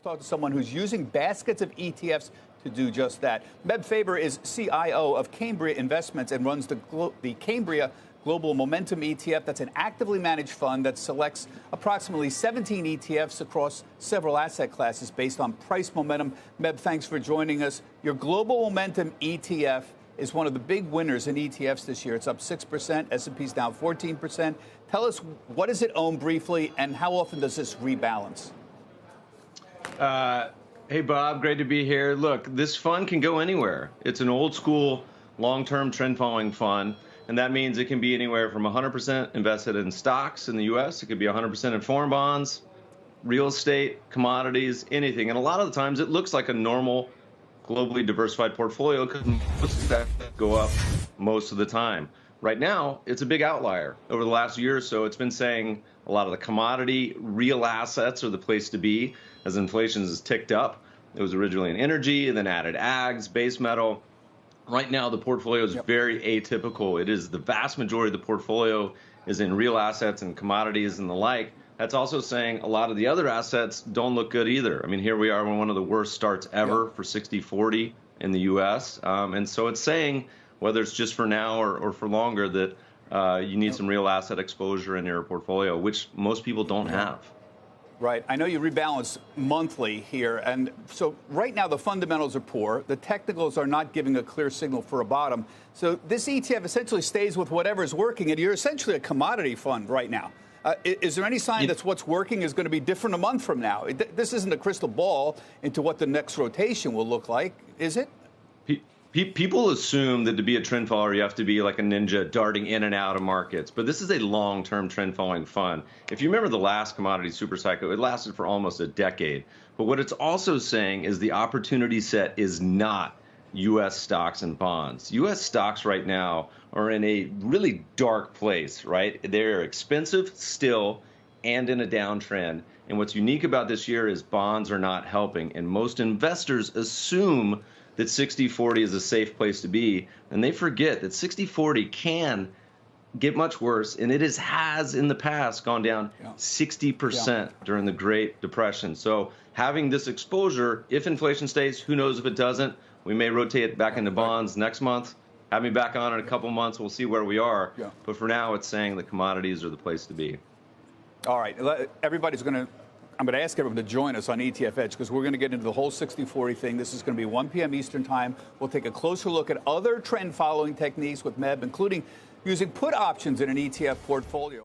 talk to someone who's using baskets of ETFs to do just that. Meb Faber is CIO of Cambria Investments and runs the Cambria Global Momentum ETF. That's an actively managed fund that selects approximately 17 ETFs across several asset classes based on price momentum. Meb, thanks for joining us. Your Global Momentum ETF is one of the big winners in ETFs this year. It's up 6%. S&P's down 14%. Tell us, what does it own briefly, and how often does this rebalance? Hey, Bob, great to be here. Look, this fund can go anywhere. It's an old school, long-term trend following fund. And that means it can be anywhere from 100% invested in stocks in the U.S. It could be 100% in foreign bonds, real estate, commodities, anything. And a lot of the times it looks like a normal, globally diversified portfolio because most stocks go up most of the time. Right now, it's a big outlier. Over the last year or so, it's been saying a lot of the commodity, real assets are the place to be as inflation has ticked up. It was originally in energy and then added ags, base metal. Right now, the portfolio is very atypical. It is the vast majority of the portfolio is in real assets and commodities and the like. That's also saying a lot of the other assets don't look good either. I mean, here we are in one of the worst starts ever for 60-40 in the U.S. And so it's saying, whether it's just for now or for longer, that you need some real asset exposure in your portfolio, which most people don't have. Right. I know you rebalance monthly here. And so right now the fundamentals are poor. The technicals are not giving a clear signal for a bottom. So this ETF essentially stays with whatever is working. And you're essentially a commodity fund right now. Is there any sign that what's working is going to be different a month from now? This isn't a crystal ball into what the next rotation will look like, is it? People assume that to be a trend follower, you have to be like a ninja darting in and out of markets. But this is a long-term trend following fund. If you remember the last commodity super cycle, it lasted for almost a decade. But what it's also saying is the opportunity set is not U.S. stocks and bonds. U.S. stocks right now are in a really dark place, right? They're expensive still and in a downtrend. And what's unique about this year is bonds are not helping. And most investors assume that 60-40 is a safe place to be, and they forget that 60-40 can get much worse, and it has in the past gone down 60% during the Great Depression. So having this exposure, if inflation stays, who knows if it doesn't, we may rotate it back into bonds next month. Have me back on in a couple months, we'll see where we are. But for now, it's saying the commodities are the place to be. All right, I'm going to ask everyone to join us on ETF Edge because we're going to get into the whole 60-40 thing. This is going to be 1 p.m. Eastern time. We'll take a closer look at other trend following techniques with Meb, including using put options in an ETF portfolio.